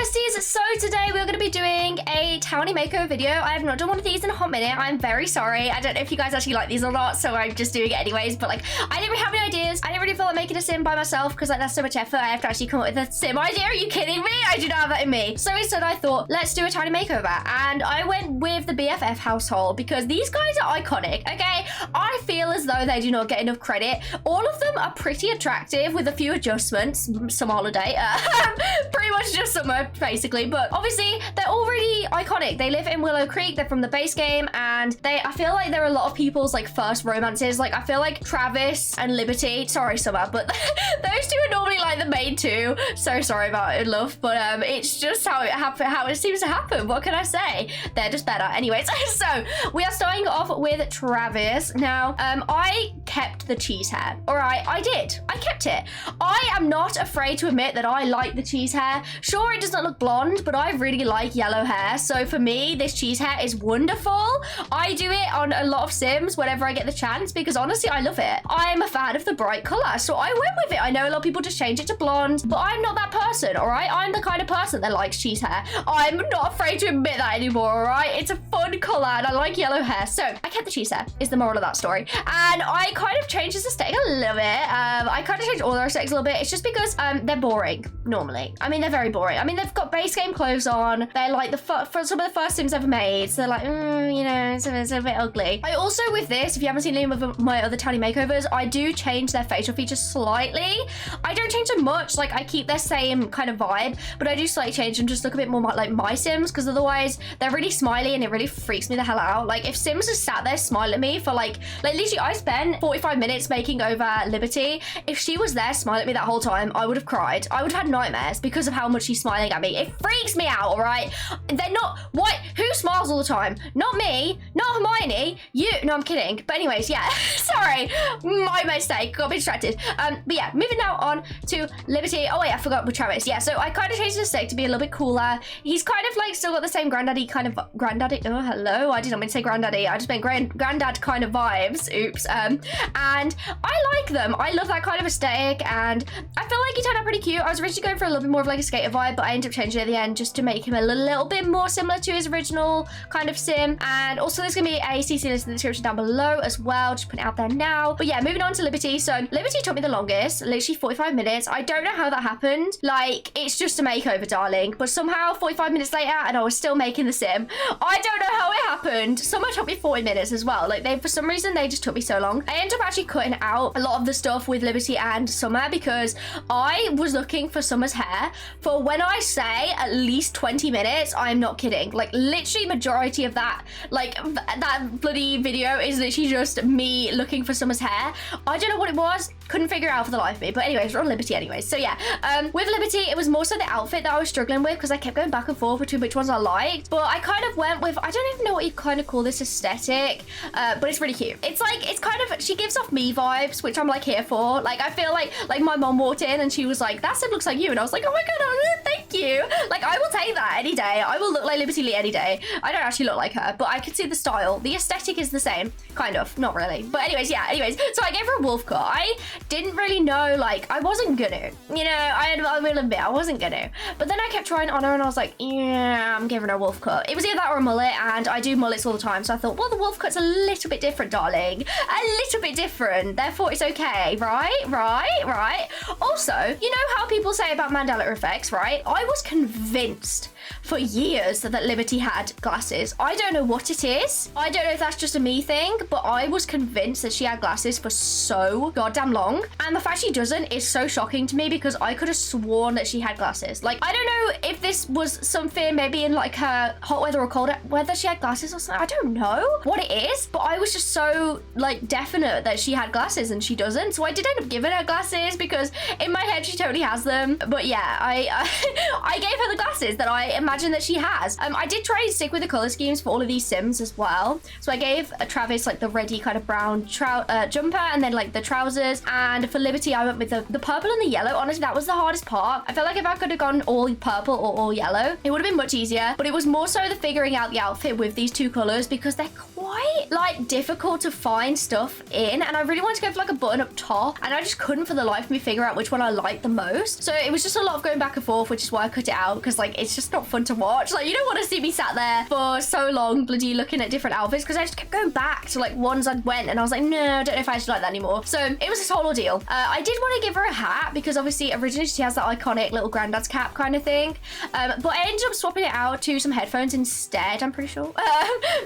besties, so today we're going to be doing a Townie Makeover video. I have not done one of these in a hot minute. I'm very sorry. I don't know if you guys actually like these or not, so I'm just doing it anyways. But like, I didn't really have any ideas. I didn't really feel like making a sim by myself because like that's so much effort. I have to actually come up with a sim idea. Are you kidding me? I do not have that in me. So instead I thought, let's do a Townie Makeover. And I went with the BFF household because these guys are iconic, okay? I feel as though they do not get enough credit. All of them are pretty attractive with a few adjustments. Summer holiday. Pretty much just summer, basically. But obviously, they're already iconic. They live in Willow Creek. They're from the base game. And I feel like they're a lot of people's like first romances. Like, I feel like Travis and Liberty. Sorry, Summer. But those two are normally like the main two. So sorry about it, love. But it's just how it seems to happen. What can I say? They're just better. Anyways, so we are starting off with Travis. Now, I kept the cheese hair. All right, I did. I kept it. I am not afraid to admit that I like the cheese hair. Sure, it does not look blonde, but I really like yellow hair. So for me, this cheese hair is wonderful. I do it on a lot of sims whenever I get the chance because honestly, I love it. I'm a fan of the bright color, so I went with it. I know a lot of people just change it to blonde, but I'm not that person, all right? I'm the kind of person that likes cheese hair. I'm not afraid to admit that anymore, all right? It's a fun color and I like yellow hair. So I kept the cheese hair is the moral of that story. And I kind of changed this aesthetic a little bit. I kind of changed all their aesthetics a little bit. It's just because they're boring normally. I mean, they're very boring. I mean, they've got base game clothes on. They're like for some of the first sims ever made. So they're like, you know, it's a bit ugly. I also, with this, if you haven't seen any of my other Townie Makeovers, I do change their facial features slightly. I don't change them much. Like, I keep their same kind of vibe, but I do slightly change them, just look a bit more like my sims, because otherwise they're really smiley and it really freaks me the hell out. Like, if sims just sat there smiling at me for like literally, I spent 45 minutes making over Liberty. If she was there smiling at me that whole time, I would have cried. I would have had nightmares because of how much she's smiling at me. It freaks me out, all right? They're not, what? Who smiles all the time? Not me, not Hermione, you. No, I'm kidding. But anyways, yeah, sorry, my mistake, got me distracted. But yeah, moving now on to Liberty. Oh yeah, I forgot with Travis. Yeah, so I kind of changed the aesthetic to be a little bit cooler. He's kind of like still got the same granddaddy kind of, granddaddy, oh hello, I did not mean to say granddaddy, I just meant granddad kind of vibes, oops. And I like them. I love that kind of aesthetic, and I feel like he turned out pretty cute. I was originally going for a little bit more of like a skater vibe, but I ended up changing it at the end just to make him a little bit more similar to his original kind of sim. And also there's gonna be a CC list in the description down below as well, just put it out there now. But yeah, moving on to Liberty. So Liberty took me the longest, literally 45 minutes. I don't know how that happened. Like, it's just a makeover, darling, but somehow 45 minutes later and I was still making the sim. I don't know how it happened. Summer took me 40 minutes as well. Like, for some reason they just took me so long. I ended up actually cutting out a lot of the stuff with Liberty and Summer because I was looking for Summer's hair for, when I say at least 20 minutes, I'm not kidding. Like, literally majority of that, like that bloody video is literally just me looking for Summer's hair. I don't know what it was, couldn't figure it out for the life of me. But anyways, we're on Liberty anyways. So yeah, with Liberty, it was more so the outfit that I was struggling with because I kept going back and forth between which ones I liked. But I kind of went with, I don't even know what you kind of call this aesthetic, but it's really cute. It's like, it's kind of, she gives off me vibes, which I'm like here for. Like, I feel like my mom walked in and she was like, that sim looks like you. And I was like, oh my God, thank you. Like, I will take that any day. I will look like Liberty Lee any day. I don't actually look like her, but I can see the style. The aesthetic is the same, kind of, not really. But anyways, yeah, so I gave her a wolf cut. I didn't really know, like, I wasn't gonna, you know, I will admit I wasn't gonna. But then I kept trying on her and I was like, yeah, I'm giving her a wolf cut. It was either that or a mullet, and I do mullets all the time. So I thought, well, the wolf cut's a little bit different, darling. A little bit different. Therefore, it's okay, right? Also, you know how people say about Mandela effects, right? I was convinced for years that Liberty had glasses. I don't know what it is. I don't know if that's just a me thing, but I was convinced that she had glasses for so goddamn long. And the fact she doesn't is so shocking to me because I could have sworn that she had glasses. Like, I don't know if this was something maybe in like her hot weather or cold weather she had glasses or something. I don't know what it is, but I was just so like definite that she had glasses and she doesn't. So I did end up giving her glasses because in my head she totally has them. But yeah, I gave her the glasses that I imagine that she has. I did try and stick with the color schemes for all of these sims as well. So I gave Travis like the reddy kind of brown jumper and then like the trousers. And for Liberty, I went with the purple and the yellow. Honestly, that was the hardest part. I felt like if I could have gone all purple or all yellow, it would have been much easier. But it was more so the figuring out the outfit with these two colors because they're quite quite like difficult to find stuff in, and I really wanted to go for like a button up top, and I just couldn't for the life of me figure out which one I liked the most. So it was just a lot of going back and forth, which is why I cut it out, because like it's just not fun to watch. Like you don't want to see me sat there for so long bloody looking at different outfits, because I just kept going back to like ones I'd went, and I was like, no, I don't know if I actually like that anymore. So it was this whole ordeal. I did want to give her a hat, because obviously originally she has that iconic little granddad's cap kind of thing, but I ended up swapping it out to some headphones instead, I'm pretty sure,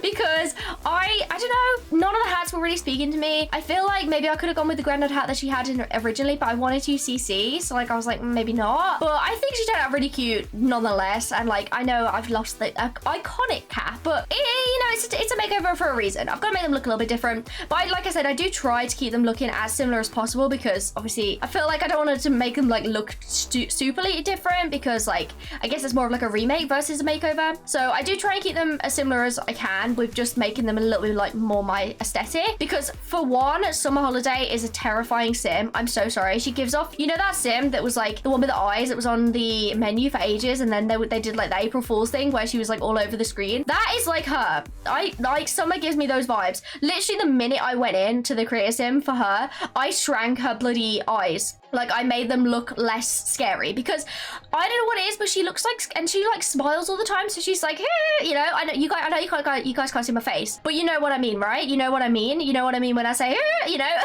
because I don't know, none of the hats were really speaking to me. I feel like maybe I could have gone with the granddad hat that she had originally, but I wanted to use CC, so like I was like, maybe not. But I think she turned out really cute nonetheless, and like I know I've lost the iconic cap, but you know, it's a makeover for a reason. I've got to make them look a little bit different, but like I said, I do try to keep them looking as similar as possible, because obviously I feel like I don't want to make them like look superly different, because like I guess it's more of like a remake versus a makeover. So I do try and keep them as similar as I can, with just making them a little bit like more my aesthetic, because for one, Summer Holiday is a terrifying sim. I'm so sorry. She gives off, you know, that sim that was like the one with the eyes that was on the menu for ages, and then they did like the April Fool's thing where she was like all over the screen. That is like her. I like, Summer gives me those vibes. Literally the minute I went into the creator sim for her, I shrank her bloody eyes. Like I made them look less scary, because I don't know what it is, but she looks like, and she like smiles all the time, so she's like, hey, you know, I know you guys can't see my face, but you know what I mean, right? You know what I mean when I say, hey, you know,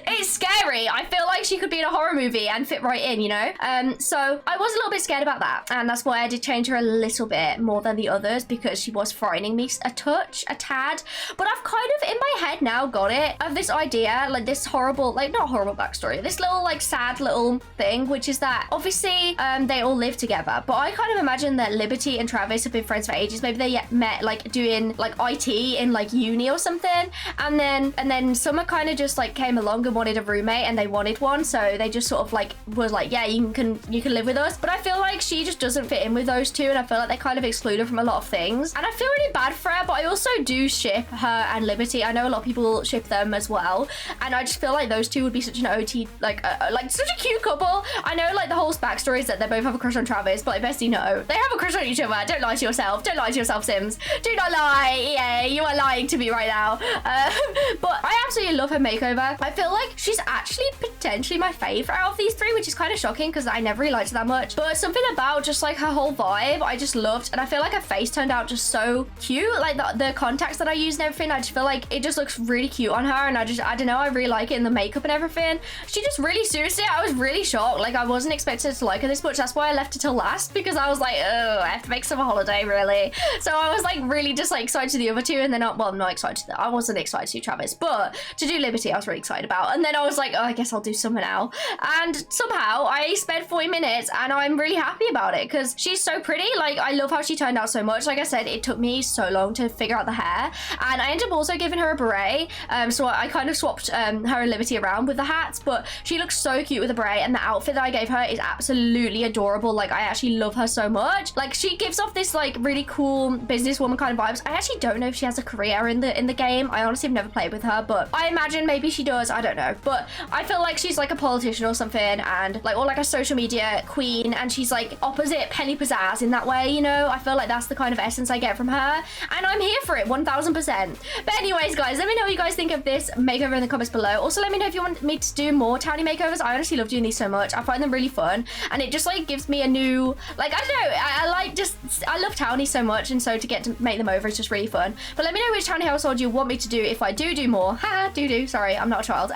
it's scary. I feel like she could be in a horror movie and fit right in, you know. So I was a little bit scared about that, and that's why I did change her a little bit more than the others, because she was frightening me a tad. But I've kind of in my head now got it of this idea, like this horrible, like not horrible backstory, this little like sad little thing, which is that obviously they all live together, but I kind of imagine that Liberty and Travis have been friends for ages. Maybe they met like doing like IT in like uni or something, and then Summer kind of just like came along and wanted a roommate, and they wanted one, so they just sort of like was like, yeah, you can live with us. But I feel like she just doesn't fit in with those two, and I feel like they kind of exclude her from a lot of things, and I feel really bad for her. But I also do ship her and Liberty. I know a lot of people ship them as well, and I just feel like those two would be such an OT, like such a cute couple. I know like the whole backstory is that they both have a crush on Travis, but like bestie, no, they have a crush on each other. Don't lie to yourself. Don't lie to yourself, Sims. Do not lie. Yeah, you are lying to me right now. But I absolutely love her makeover. I feel like she's actually potentially my favorite out of these three, which is kind of shocking because I never really liked her that much. But something about just like her whole vibe I just loved, and I feel like her face turned out just so cute. Like the contacts that I used and everything, I just feel like it just looks really cute on her, and I don't know, I really like it in the makeup and everything. She just really suits it. I was really shocked. Like I wasn't expected to like her this much. That's why I left it till last, because I was like, oh, I have to make Summer Holiday, really. So I was like really just like excited to the other two, and then I'm not excited. I wasn't excited to do Travis, but to do Liberty I was really excited about. And then I was like, oh, I guess I'll do Summer now. And somehow I spent 40 minutes and I'm really happy about it, because she's so pretty. Like I love how she turned out so much. Like I said, it took me so long to figure out the hair, and I ended up also giving her a beret. So I kind of swapped her and Liberty around with the hats, but she looks so cute with a beret, and the outfit that I gave her is absolutely adorable. Like I actually love her so much. Like she gives off this like really cool businesswoman kind of vibes. I actually don't know if she has a career in the game. I honestly have never played with her, but I imagine maybe she does. I don't know, but I feel like she's like a politician or something, and like, or like a social media queen, and she's like opposite Penny Pizzazz in that way, you know. I feel like that's the kind of essence I get from her, and I'm here for it 1000%. But anyways, guys, let me know what you guys think of this makeover in the comments below. Also, let me know if you want me to do more Townie makeovers. I honestly love doing these so much. I find them really fun, and it just like gives me a new, like, I don't know, I love Townie so much, and so to get to make them over is just really fun. But let me know which Townie household you want me to do if I do more. Haha, do. Sorry, I'm not a child.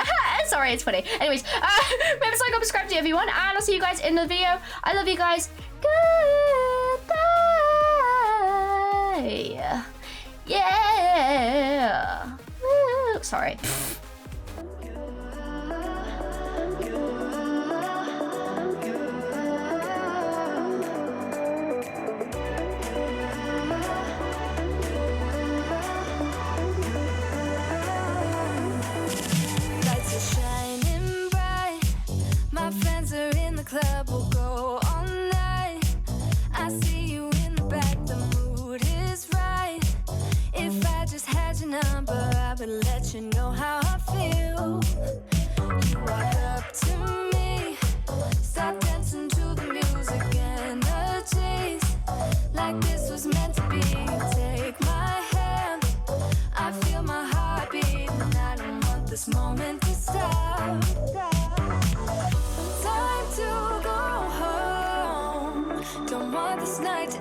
Sorry, it's funny. Anyways, remember to like, subscribe to everyone, and I'll see you guys in the video. I love you guys. Goodbye. Yeah. Woo. Sorry. Club will go all night. I see you in the back, the mood is right. If I just had your number, I would let you know how I feel. You walk up to me, start dancing to the music, energies like this was meant to be. Take my hand, I feel my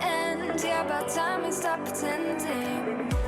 end. Yeah, about time we stop pretending.